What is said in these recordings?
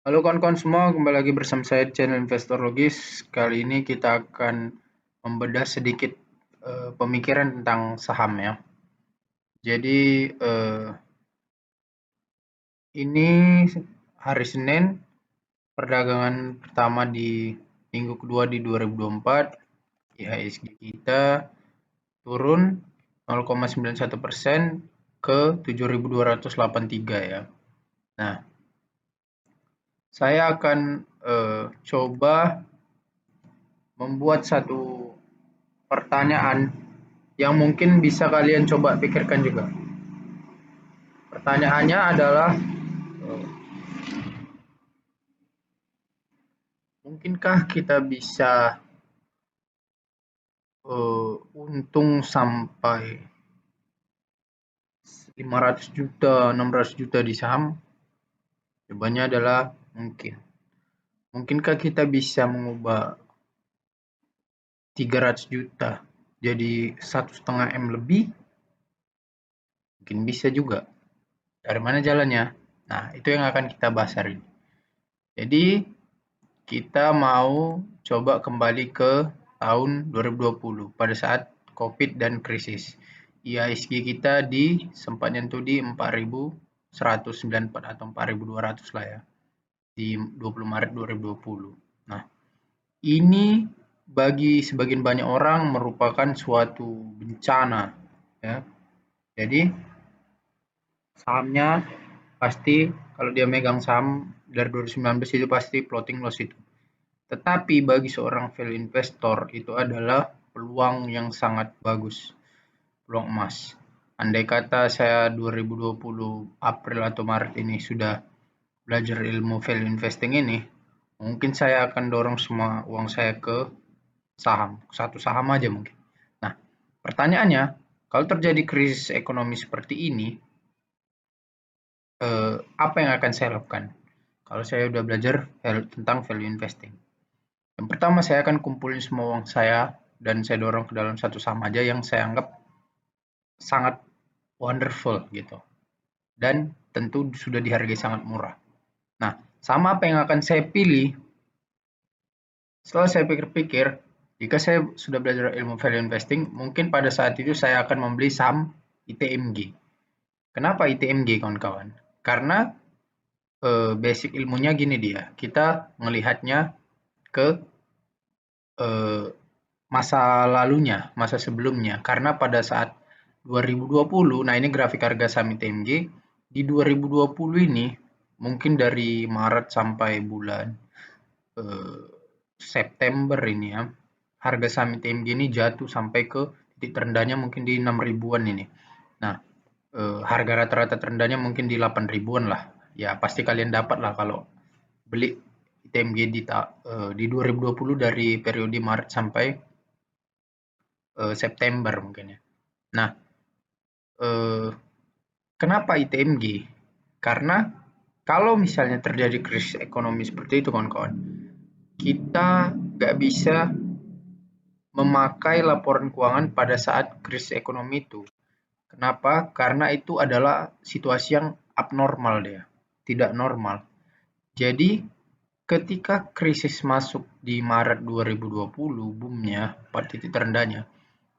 Halo kawan-kawan semua, kembali lagi bersama saya di channel Investor Logis. Kali ini kita akan membedah sedikit pemikiran tentang saham ya. Jadi ini hari Senin, perdagangan pertama di minggu kedua di 2024, IHSG kita turun 0,91% ke 7.283 ya. Nah, saya akan coba membuat satu pertanyaan yang mungkin bisa kalian coba pikirkan juga. Pertanyaannya adalah, mungkinkah kita bisa untung sampai 500 juta, 600 juta di saham? Jawabannya adalah mungkin. Mungkinkah kita bisa mengubah 300 juta jadi 1,5 M lebih? Mungkin bisa juga. Dari mana jalannya? Nah, itu yang akan kita bahas hari ini. Jadi, kita mau coba kembali ke tahun 2020 pada saat COVID dan krisis. IHSG kita sempat nyentuh di 4.194 atau 4.200 lah ya, di 20 Maret 2020. Nah, ini bagi sebagian banyak orang merupakan suatu bencana ya. Jadi sahamnya pasti, kalau dia megang saham dari 2019 itu pasti floating loss itu. Tetapi bagi seorang value investor itu adalah peluang yang sangat bagus, peluang emas. Andai kata saya 2020 April atau Maret ini sudah belajar ilmu value investing ini, mungkin saya akan dorong semua uang saya ke saham, satu saham aja mungkin. Nah, pertanyaannya, kalau terjadi krisis ekonomi seperti ini, apa yang akan saya lakukan? Kalau saya udah belajar tentang value investing. Yang pertama, saya akan kumpulin semua uang saya dan saya dorong ke dalam satu saham aja yang saya anggap sangat wonderful gitu. Dan tentu sudah dihargai sangat murah. Nah, sama apa yang akan saya pilih? Setelah saya pikir-pikir, jika saya sudah belajar ilmu value investing, mungkin pada saat itu saya akan membeli saham ITMG. Kenapa ITMG, kawan-kawan? Karena basic ilmunya gini dia, kita melihatnya ke eh, masa lalunya, masa sebelumnya. Karena pada saat 2020, nah ini grafik harga saham ITMG, di 2020 ini mungkin dari Maret sampai bulan eh, September ini ya, harga saham ITMG ini jatuh sampai ke titik terendahnya mungkin di 6 ribuan ini. Nah, harga rata-rata terendahnya mungkin di 8 ribuan lah. Ya, pasti kalian dapat lah kalau beli ITMG di 2020 dari periode Maret sampai September mungkin ya. Nah, eh, kenapa ITMG? Karena kalau misalnya terjadi krisis ekonomi seperti itu kawan-kawan, kita nggak bisa memakai laporan keuangan pada saat krisis ekonomi itu. Kenapa? Karena itu adalah situasi yang abnormal dia, tidak normal. Jadi ketika krisis masuk di Maret 2020, boomnya, pada titik terendahnya,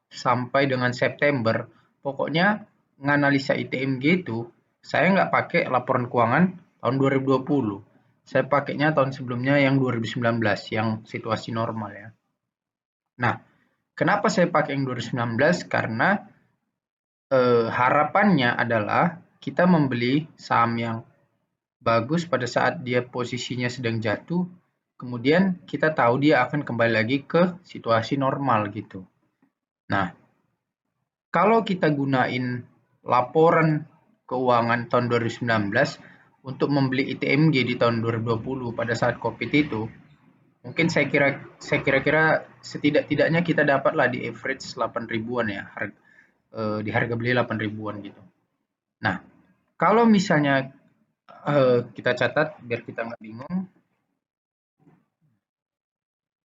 sampai dengan September, pokoknya menganalisa ITMG itu, saya nggak pakai laporan keuangan tahun 2020. Saya pakainya tahun sebelumnya yang 2019, yang situasi normal ya. Nah, kenapa saya pakai yang 2019? Karena harapannya adalah kita membeli saham yang bagus pada saat dia posisinya sedang jatuh, kemudian kita tahu dia akan kembali lagi ke situasi normal gitu. Nah, kalau kita gunain laporan keuangan tahun 2019 untuk membeli ITMG di tahun 2020 pada saat COVID itu, mungkin saya kira setidak-tidaknya kita dapatlah di average 8 ribuan ya, di harga beli 8 ribuan gitu. Nah, kalau misalnya kita catat biar kita nggak bingung,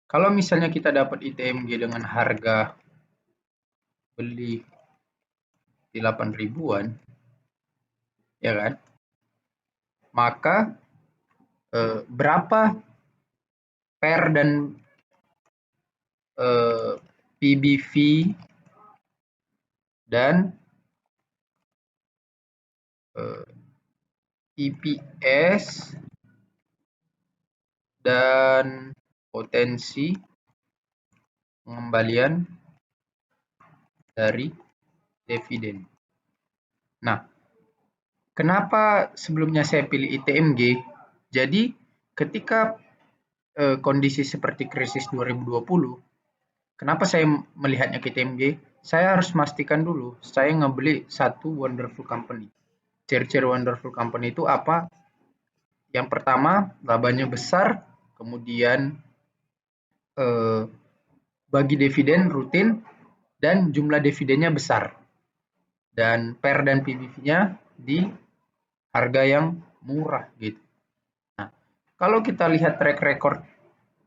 kalau misalnya kita dapat ITMG dengan harga beli di 8 ribuan, ya kan? Maka berapa PER dan PBV dan EPS dan potensi pengembalian dari dividen. Nah, kenapa sebelumnya saya pilih ITMG? Jadi, ketika kondisi seperti krisis 2020, kenapa saya melihatnya ke ITMG? Saya harus memastikan dulu, saya ngebeli satu wonderful company. Ciri-ciri wonderful company itu apa? Yang pertama, labanya besar, kemudian bagi dividen rutin, dan jumlah dividennya besar. Dan PER dan PBV-nya di harga yang murah gitu. Nah, kalau kita lihat track record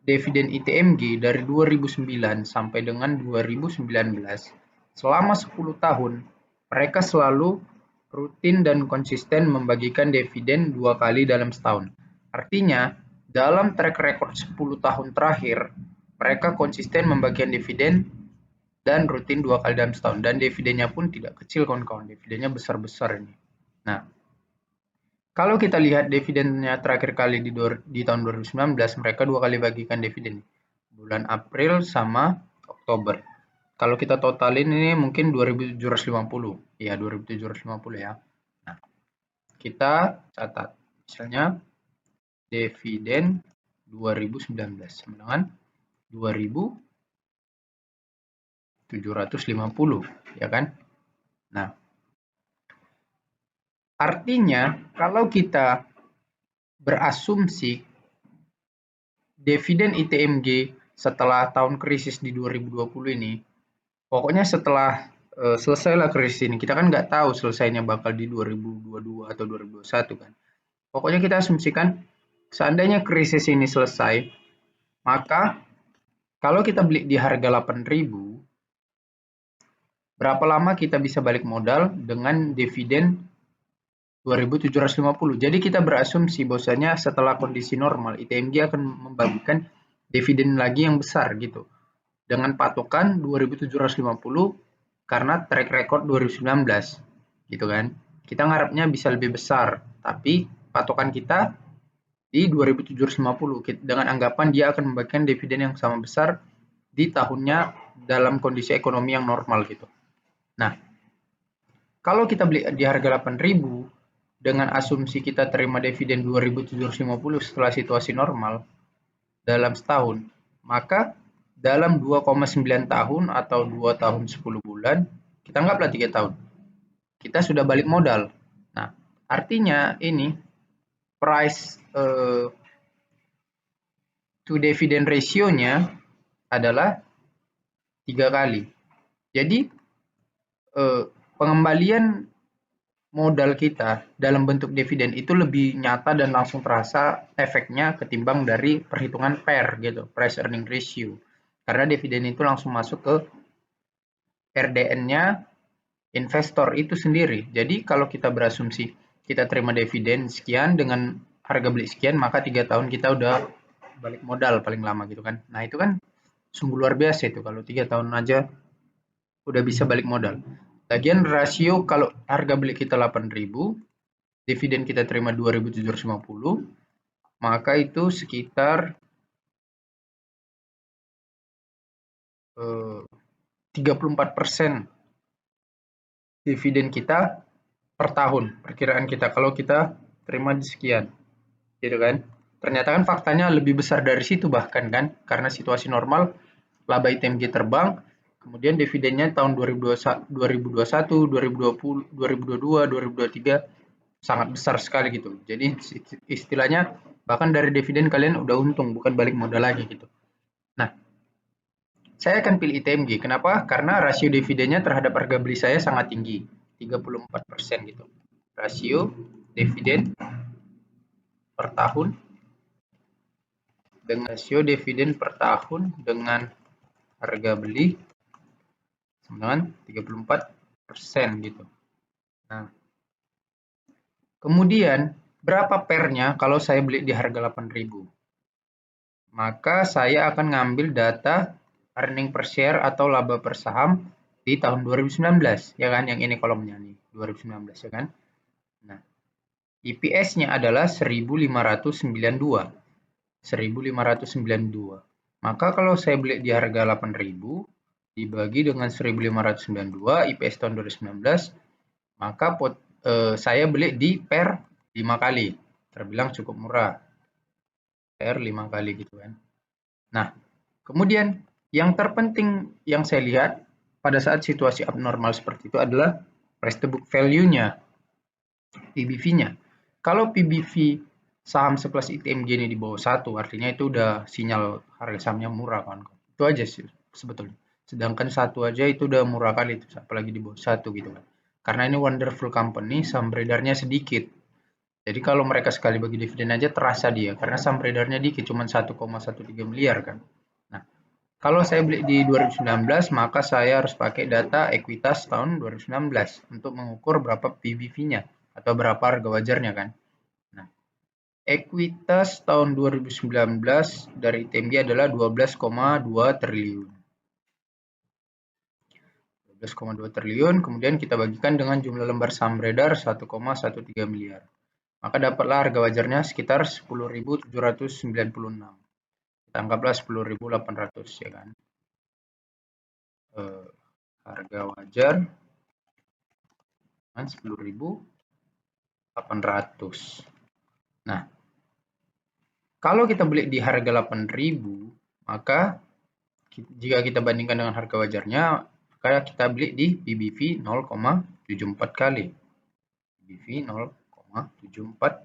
dividen ITMG dari 2009 sampai dengan 2019, selama 10 tahun, mereka selalu rutin dan konsisten membagikan dividen 2 kali dalam setahun. Artinya, dalam track record 10 tahun terakhir, mereka konsisten membagikan dividen dan rutin 2 kali dalam setahun. Dan dividennya pun tidak kecil kawan-kawan, dividennya besar-besar ini. Nah, kalau kita lihat dividennya terakhir kali di tahun 2019, mereka 2 kali bagikan dividen. Bulan April sama Oktober. Kalau kita totalin ini mungkin 2.750. Ya, 2.750 ya. Nah, kita catat. Misalnya dividen 2019 sama dengan 2.750, ya kan? Nah, artinya kalau kita berasumsi dividen ITMG setelah tahun krisis di 2020 ini, pokoknya setelah selesailah krisis ini, kita kan nggak tahu selesainya bakal di 2022 atau 2021 kan. Pokoknya kita asumsikan seandainya krisis ini selesai, maka kalau kita beli di harga 8.000, berapa lama kita bisa balik modal dengan dividen 2.750. Jadi kita berasumsi bahwasanya setelah kondisi normal, ITMG akan membagikan dividen lagi yang besar gitu. Dengan patokan 2.750 karena track record 2019 gitu kan. Kita ngarepnya bisa lebih besar, tapi patokan kita di 2.750 dengan anggapan dia akan membagikan dividen yang sama besar di tahunnya dalam kondisi ekonomi yang normal gitu. Nah, kalau kita beli di harga 8.000 dengan asumsi kita terima dividen 2.750 setelah situasi normal dalam setahun, maka dalam 2,9 tahun atau 2 tahun 10 bulan, kita anggaplah 3 tahun, kita sudah balik modal. Nah, artinya ini price to dividend ratio-nya adalah 3 kali. Jadi pengembalian modal kita dalam bentuk dividen itu lebih nyata dan langsung terasa efeknya ketimbang dari perhitungan PER gitu, price earning ratio. Karena dividen itu langsung masuk ke RDN-nya investor itu sendiri. Jadi kalau kita berasumsi kita terima dividen sekian dengan harga beli sekian, maka 3 tahun kita udah balik modal paling lama gitu kan. Nah, itu kan sungguh luar biasa itu kalau 3 tahun aja udah bisa balik modal. Lagian rasio kalau harga beli kita 8.000, dividen kita terima 2.750, maka itu sekitar 34% dividen kita per tahun, perkiraan kita kalau kita terima di sekian, gitu kan. Ternyata kan faktanya lebih besar dari situ bahkan kan, karena situasi normal laba ITMG terbang, kemudian dividennya tahun 2021, 2020, 2022, 2023 sangat besar sekali gitu. Jadi istilahnya bahkan dari dividen kalian udah untung, bukan balik modal lagi gitu. Nah, saya akan pilih ITMG. Kenapa? Karena rasio dividennya terhadap harga beli saya sangat tinggi, 34% gitu. Rasio dividen per tahun dengan harga beli dengan 34% gitu. Nah, kemudian berapa pernya kalau saya beli di harga 8.000? Maka saya akan ngambil data earning per share atau laba per saham di tahun 2019, ya kan? Yang ini kolomnya nih, 2019 ya kan? Nah, EPS-nya adalah 1592. 1592. Maka kalau saya beli di harga 8.000 dibagi dengan 1592 IPS tahun 2019, maka saya beli di per 5 kali. Terbilang cukup murah. Per 5 kali gitu kan. Nah, kemudian yang terpenting yang saya lihat pada saat situasi abnormal seperti itu adalah price to book value-nya, PBV-nya. Kalau PBV saham sekelas ITMG ini di bawah 1, artinya itu udah sinyal harga sahamnya murah kan. Itu aja sih sebetulnya. Sedangkan 1 aja itu udah murah kali itu, apalagi di bawah 1 gitu kan. Karena ini wonderful company, saham beredarnya sedikit. Jadi kalau mereka sekali bagi dividen aja terasa dia, karena saham beredarnya dikit, cuma 1,13 miliar kan. Nah, kalau saya beli di 2019, maka saya harus pakai data ekuitas tahun 2019 untuk mengukur berapa PBV-nya atau berapa harga wajarnya kan. Nah, ekuitas tahun 2019 dari ITMG adalah 12,2 triliun. 12,2 triliun, kemudian kita bagikan dengan jumlah lembar saham beredar 1,13 miliar. Maka dapatlah harga wajarnya sekitar 10.796. Kita anggaplah 10.800 ya kan. Harga wajar 10.800. Nah, kalau kita beli di harga 8.000, maka jika kita bandingkan dengan harga wajarnya, maka kita beli di PBV 0,74 kali. PBV 0,74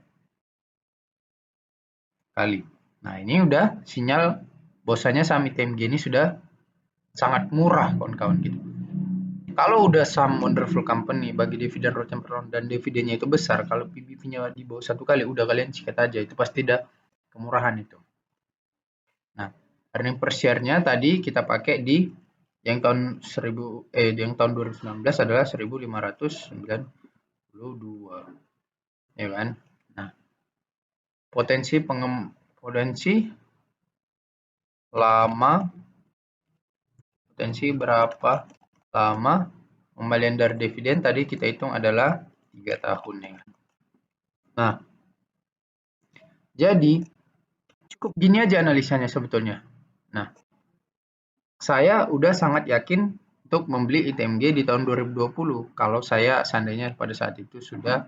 kali. Nah, ini udah sinyal bahwasanya saham ITMG ini sudah sangat murah kawan-kawan gitu. Kalau udah saham wonderful company bagi dividen return per dan dividennya itu besar, kalau PBV-nya di bawah 1 kali udah kalian sikat aja, itu pasti udah kemurahan itu. Nah, earning per share-nya tadi kita pakai di yang tahun 2019 adalah 1592. Ya kan? Nah, potensi berapa lama pembalian dari dividen tadi kita hitung adalah 3 tahun ya. Nah, jadi cukup gini aja analisanya sebetulnya. Nah, saya udah sangat yakin untuk membeli ITMG di tahun 2020 kalau saya seandainya pada saat itu sudah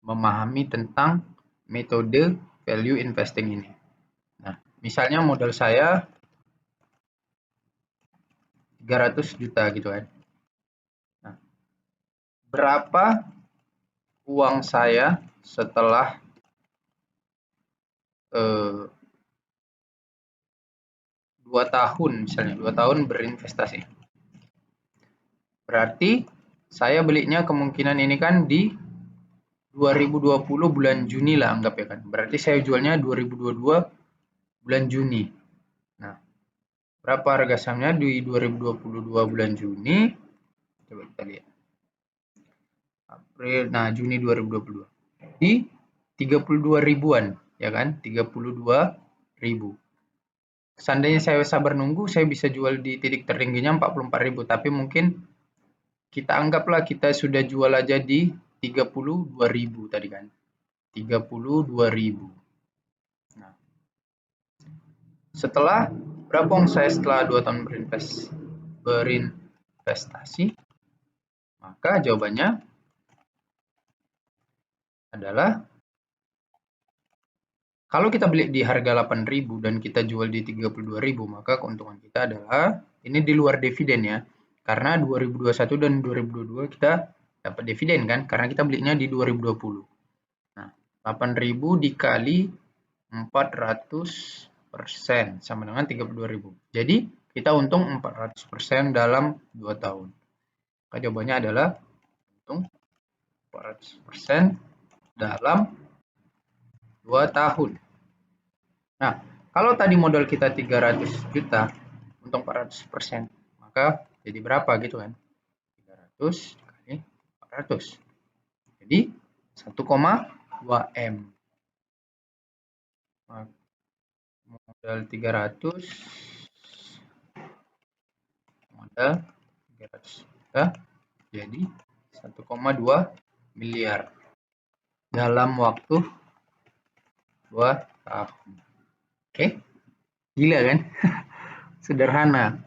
memahami tentang metode value investing ini. Nah, misalnya modal saya 300 juta gitu kan. Nah, berapa uang saya setelah 2 tahun misalnya, 2 tahun berinvestasi. Berarti saya belinya kemungkinan ini kan di 2020 bulan Juni lah anggap ya kan. Berarti saya jualnya 2022 bulan Juni. Nah, berapa harga sahamnya di 2022 bulan Juni? Coba kita lihat. April, nah Juni 2022. Di 32 ribuan, ya kan? 32 ribu. Seandainya saya sabar nunggu, saya bisa jual di titik tertingginya 44.000, tapi mungkin kita anggaplah kita sudah jual aja di 32.000 tadi kan. 32.000. Nah, setelah berapa uang saya setelah 2 tahun berinvestasi? Maka jawabannya adalah kalau kita beli di harga 8.000 dan kita jual di 32.000, maka keuntungan kita adalah ini di luar dividen ya. Karena 2021 dan 2022 kita dapat dividen kan karena kita belinya di 2020. Nah, 8.000 dikali 400% sama dengan 32.000. Jadi, kita untung 400% dalam 2 tahun. Maka jawabannya adalah untung 400% dalam 2 tahun. Nah, kalau tadi modal kita 300 juta, untung 400%, maka jadi berapa gitu kan? 300 kali 400. Jadi 1,5 2M. Modal 300. Modal 300 juta. Jadi 1,2 miliar dalam waktu 2 tahun. Oke, gila kan? Sederhana.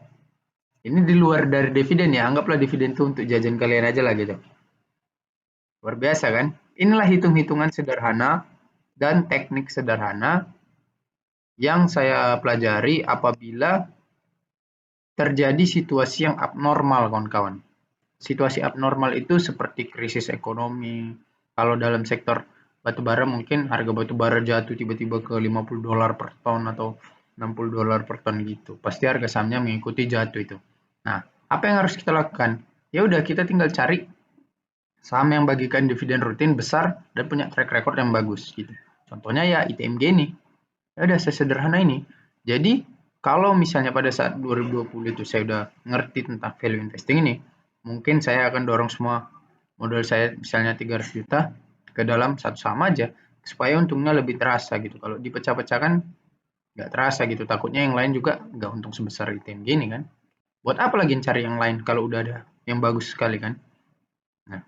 Ini di luar dari dividen ya, anggaplah dividen itu untuk jajan kalian aja lah gitu. Luar biasa kan? Inilah hitung-hitungan sederhana dan teknik sederhana yang saya pelajari apabila terjadi situasi yang abnormal, kawan-kawan. Situasi abnormal itu seperti krisis ekonomi. Kalau dalam sektor batubara mungkin harga batubara jatuh tiba-tiba ke $50 per ton atau $60 per ton gitu. Pasti harga sahamnya mengikuti jatuh itu. Nah, apa yang harus kita lakukan? Ya udah, kita tinggal cari saham yang bagikan dividen rutin besar dan punya track record yang bagus gitu. Contohnya ya ITMG ini. Ya udah, sesederhana ini. Jadi, kalau misalnya pada saat 2020 itu saya udah ngerti tentang value investing ini, mungkin saya akan dorong semua modal saya misalnya 300 juta ke dalam satu saham aja supaya untungnya lebih terasa gitu. Kalau dipecah-pecahkan nggak terasa gitu. Takutnya yang lain juga nggak untung sebesar ITMG ini kan. Buat apa lagi cari yang lain kalau udah ada yang bagus sekali kan? Nah,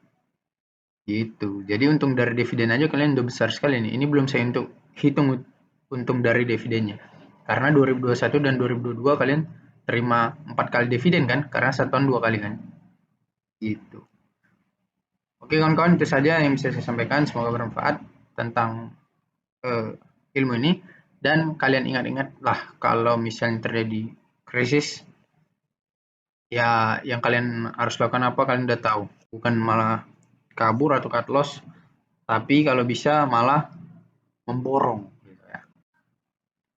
gitu. Jadi untung dari dividen aja kalian udah besar sekali nih. Ini belum saya hitung untung dari dividennya. Karena 2021 dan 2022 kalian terima 4 kali dividen kan? Karena 1 tahun 2 kali kan? Gitu. Oke kawan-kawan, itu saja yang bisa saya sampaikan. Semoga bermanfaat tentang ilmu ini. Dan kalian ingat-ingat lah kalau misalnya terjadi krisis, ya yang kalian harus lakukan apa kalian udah tahu. Bukan malah kabur atau cut loss, tapi kalau bisa malah memborong gitu ya.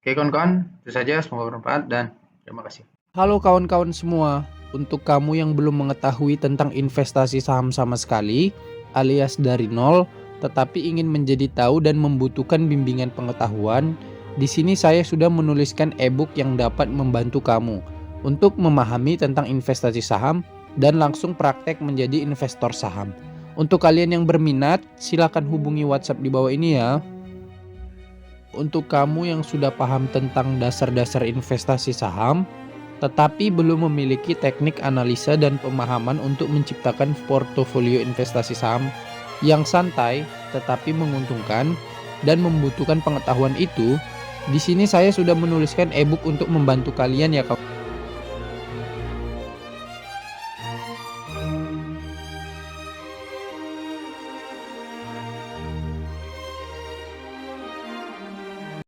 Oke kawan-kawan, itu saja, semoga bermanfaat dan terima kasih. Halo kawan-kawan semua, untuk kamu yang belum mengetahui tentang investasi saham sama sekali, alias dari nol, tetapi ingin menjadi tahu dan membutuhkan bimbingan pengetahuan, di sini saya sudah menuliskan e-book yang dapat membantu kamu untuk memahami tentang investasi saham dan langsung praktek menjadi investor saham. Untuk kalian yang berminat, silakan hubungi WhatsApp di bawah ini ya. Untuk kamu yang sudah paham tentang dasar-dasar investasi saham, tetapi belum memiliki teknik analisa dan pemahaman untuk menciptakan portofolio investasi saham yang santai tetapi menguntungkan dan membutuhkan pengetahuan itu, di sini saya sudah menuliskan e-book untuk membantu kalian ya kawan.